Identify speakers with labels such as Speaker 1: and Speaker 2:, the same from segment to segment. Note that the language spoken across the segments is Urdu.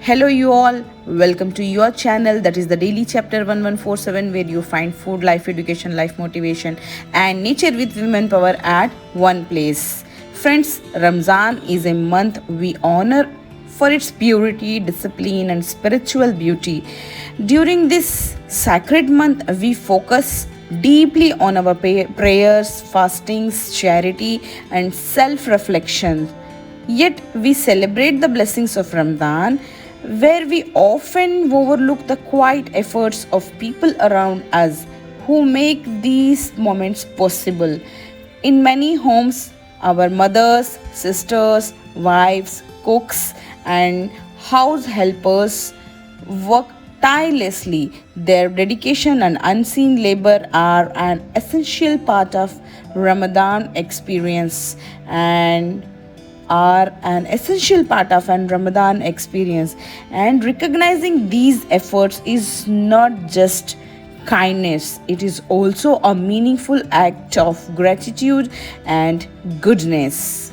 Speaker 1: Hello you all, welcome to your channel that is the Daily Chapter 1147 where you find food, life education, life motivation and nature with women power at one place. Friends, Ramzan is a month we honor for its purity, discipline and spiritual beauty. During this sacred month, we focus deeply on our prayers, fastings, charity and self-reflection. Yet we celebrate the blessings of Ramadan, where we often overlook the quiet efforts of people around us who make these moments possible. In many homes, our mothers, sisters, wives, cooks, and house helpers work tirelessly. Their dedication and unseen labor are an essential part of Ramadan experience and and recognizing these efforts is not just kindness, it is also a meaningful act of gratitude and goodness.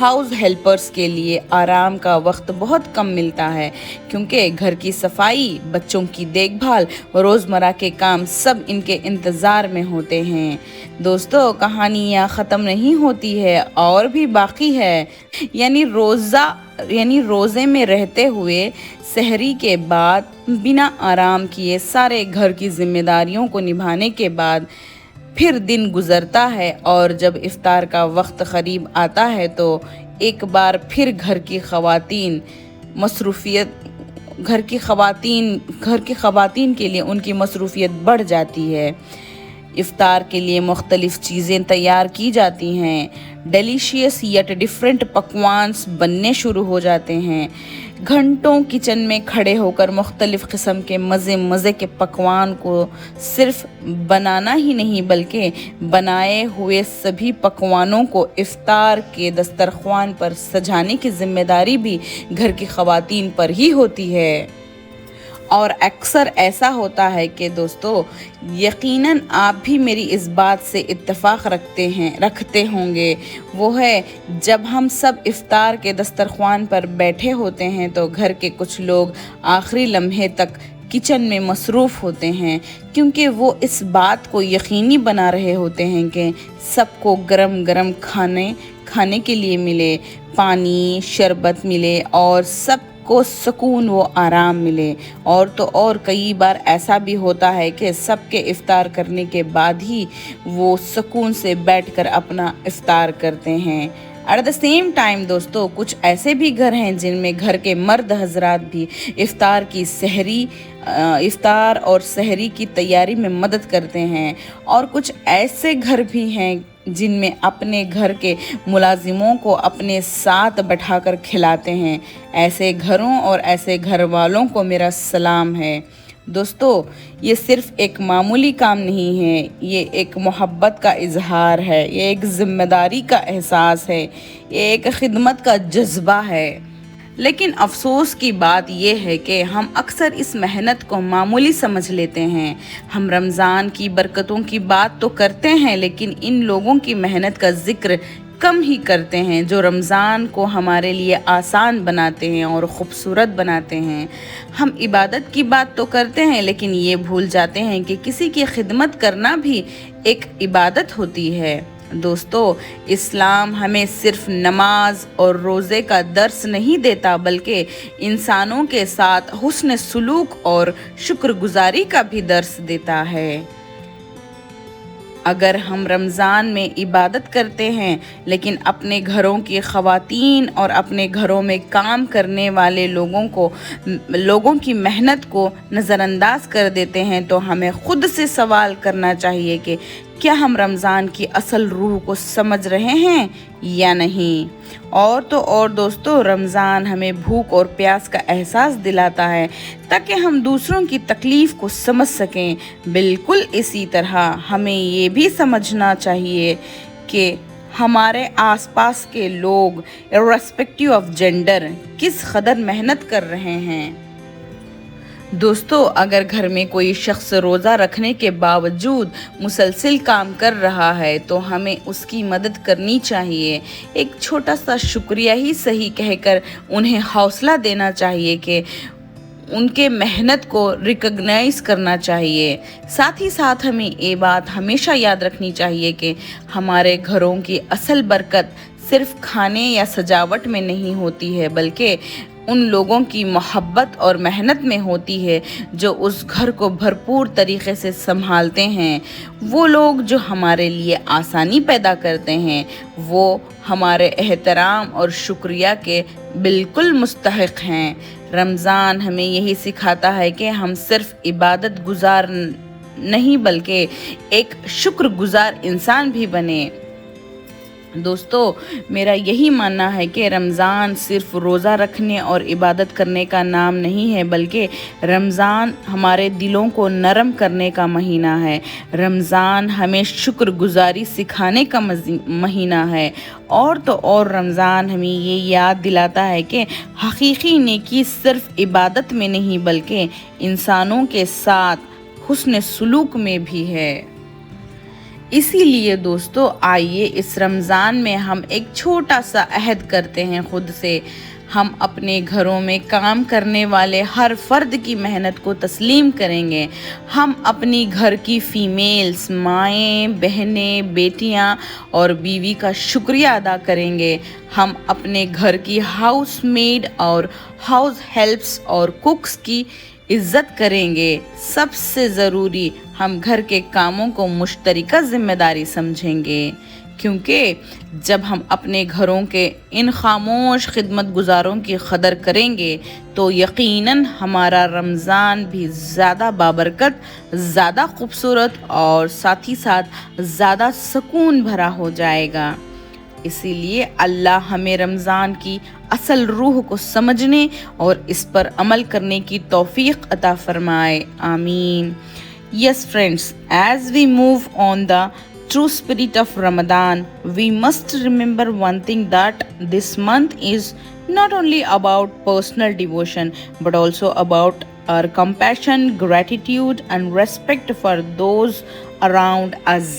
Speaker 1: House helpers کے لیے آرام کا وقت بہت کم ملتا ہے، کیونکہ گھر کی صفائی، بچوں کی دیکھ بھال، روزمرہ کے کام سب ان کے انتظار میں ہوتے ہیں۔ دوستو، کہانیاں ختم نہیں ہوتی ہے اور بھی باقی ہے۔ روزے میں رہتے ہوئے سحری کے بعد بنا آرام کیے سارے گھر کی ذمہ داریوں کو نبھانے کے بعد پھر دن گزرتا ہے، اور جب افطار کا وقت قریب آتا ہے تو ایک بار پھر گھر کی خواتین کے لیے ان کی مصروفیت بڑھ جاتی ہے۔ افطار کے لیے مختلف چیزیں تیار کی جاتی ہیں، ڈیلیشیس یٹ ڈیفرنٹ پکوانس بننے شروع ہو جاتے ہیں۔ گھنٹوں کچن میں کھڑے ہو کر مختلف قسم کے مزے کے پکوان کو صرف بنانا ہی نہیں بلکہ بنائے ہوئے سبھی پکوانوں کو افطار کے دسترخوان پر سجانے کی ذمہ داری بھی گھر کی خواتین پر ہی ہوتی ہے۔ اور اکثر ایسا ہوتا ہے کہ دوستو، یقیناً آپ بھی میری اس بات سے اتفاق رکھتے ہوں گے، وہ ہے جب ہم سب افطار کے دسترخوان پر بیٹھے ہوتے ہیں تو گھر کے کچھ لوگ آخری لمحے تک کچن میں مصروف ہوتے ہیں، کیونکہ وہ اس بات کو یقینی بنا رہے ہوتے ہیں کہ سب کو گرم گرم کھانے کے لیے ملے، پانی شربت ملے اور سب کو سکون و آرام ملے۔ اور تو اور کئی بار ایسا بھی ہوتا ہے کہ سب کے افطار کرنے کے بعد ہی وہ سکون سے بیٹھ کر اپنا افطار کرتے ہیں۔ ایٹ دا سیم ٹائم دوستو، کچھ ایسے بھی گھر ہیں جن میں گھر کے مرد حضرات بھی افطار اور سحری کی تیاری میں مدد کرتے ہیں، اور کچھ ایسے گھر بھی ہیں جن میں اپنے گھر کے ملازموں کو اپنے ساتھ بٹھا کر کھلاتے ہیں۔ ایسے گھروں اور ایسے گھر والوں کو میرا سلام ہے۔ دوستو، یہ صرف ایک معمولی کام نہیں ہے، یہ ایک محبت کا اظہار ہے، یہ ایک ذمہ داری کا احساس ہے، یہ ایک خدمت کا جذبہ ہے۔ لیکن افسوس کی بات یہ ہے کہ ہم اکثر اس محنت کو معمولی سمجھ لیتے ہیں۔ ہم رمضان کی برکتوں کی بات تو کرتے ہیں، لیکن ان لوگوں کی محنت کا ذکر کم ہی کرتے ہیں جو رمضان کو ہمارے لیے آسان بناتے ہیں اور خوبصورت بناتے ہیں۔ ہم عبادت کی بات تو کرتے ہیں، لیکن یہ بھول جاتے ہیں کہ کسی کی خدمت کرنا بھی ایک عبادت ہوتی ہے۔ دوستو، اسلام ہمیں صرف نماز اور روزے کا درس نہیں دیتا بلکہ انسانوں کے ساتھ حسن سلوک اور شکر گزاری کا بھی درس دیتا ہے۔ اگر ہم رمضان میں عبادت کرتے ہیں لیکن اپنے گھروں کی خواتین اور اپنے گھروں میں کام کرنے والے لوگوں کی محنت کو نظر انداز کر دیتے ہیں تو ہمیں خود سے سوال کرنا چاہیے کہ کیا ہم رمضان کی اصل روح کو سمجھ رہے ہیں یا نہیں؟ اور تو اور دوستو، رمضان ہمیں بھوک اور پیاس کا احساس دلاتا ہے تاکہ ہم دوسروں کی تکلیف کو سمجھ سکیں۔ بالکل اسی طرح ہمیں یہ بھی سمجھنا چاہیے کہ ہمارے آس پاس کے لوگ irrespective آف جینڈر کس قدر محنت کر رہے ہیں۔ دوستو، اگر گھر میں کوئی شخص روزہ رکھنے کے باوجود مسلسل کام کر رہا ہے تو ہمیں اس کی مدد کرنی چاہیے۔ ایک چھوٹا سا شکریہ ہی صحیح کہہ کر انہیں حوصلہ دینا چاہیے کہ ان کے محنت کو ریکگنائز کرنا چاہیے۔ ساتھ ہی ساتھ ہمیں یہ بات ہمیشہ یاد رکھنی چاہیے کہ ہمارے گھروں کی اصل برکت صرف کھانے یا سجاوٹ میں نہیں ہوتی ہے بلکہ ان لوگوں کی محبت اور محنت میں ہوتی ہے جو اس گھر کو بھرپور طریقے سے سنبھالتے ہیں۔ وہ لوگ جو ہمارے لیے آسانی پیدا کرتے ہیں وہ ہمارے احترام اور شکریہ کے بالکل مستحق ہیں۔ رمضان ہمیں یہی سکھاتا ہے کہ ہم صرف عبادت گزار نہیں بلکہ ایک شکر گزار انسان بھی بنیں۔ دوستو، میرا یہی ماننا ہے کہ رمضان صرف روزہ رکھنے اور عبادت کرنے کا نام نہیں ہے بلکہ رمضان ہمارے دلوں کو نرم کرنے کا مہینہ ہے۔ رمضان ہمیں شکر گزاری سکھانے کا مہینہ ہے، اور تو اور رمضان ہمیں یہ یاد دلاتا ہے کہ حقیقی نیکی صرف عبادت میں نہیں بلکہ انسانوں کے ساتھ حسن سلوک میں بھی ہے۔ اسی لیے دوستو آئیے اس رمضان میں ہم ایک چھوٹا سا عہد کرتے ہیں خود سے. ہم اپنے گھروں میں کام کرنے والے ہر فرد کی محنت کو تسلیم کریں گے. ہم اپنی گھر کی فیمیلز، مائیں، بہنیں، بیٹیاں اور بیوی کا شکریہ ادا کریں گے. ہم اپنے گھر کی ہاؤس میڈ اور ہاؤس ہیلپس اور کوکس کی عزت کریں گے. سب سے ضروری، ہم گھر کے کاموں کو مشترکہ ذمہ داری سمجھیں گے، کیونکہ جب ہم اپنے گھروں کے ان خاموش خدمت گزاروں کی قدر کریں گے تو یقیناً ہمارا رمضان بھی زیادہ بابرکت، زیادہ خوبصورت اور ساتھ ہی ساتھ زیادہ سکون بھرا ہو جائے گا. اسی لیے اللہ ہمیں رمضان کی اصل روح کو سمجھنے اور اس پر عمل کرنے کی توفیق عطا فرمائے. آمین. Yes friends, as we move on the true spirit of Ramadan, we must remember one thing, that this month is not only about personal devotion but also about our compassion, gratitude and respect for those around us.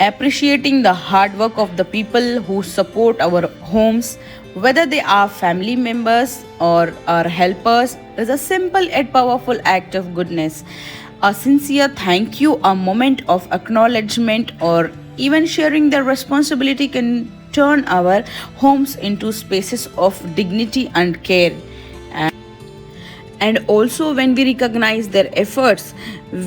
Speaker 1: Appreciating the hard work of the people who support our homes, whether they are family members or our helpers, is a simple yet powerful act of goodness. A sincere thank you, a moment of acknowledgement, or even sharing their responsibility can turn our homes into spaces of dignity and care. And also, when we recognize their efforts,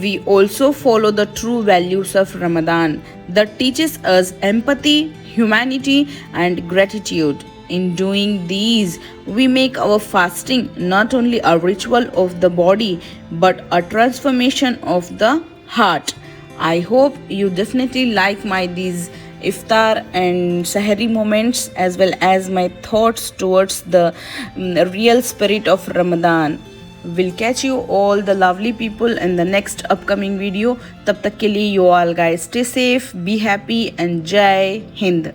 Speaker 1: we also follow the true values of Ramadan that teaches us empathy, humanity, and gratitude. In doing these, we make our fasting not only a ritual of the body but a transformation of the heart. I hope you definitely like my these iftar and sahari moments, as well as my thoughts towards the real spirit of Ramadan. We'll catch you all the lovely people in the next upcoming video. Tab tak ke liye you all guys stay safe, be happy and Jai Hind.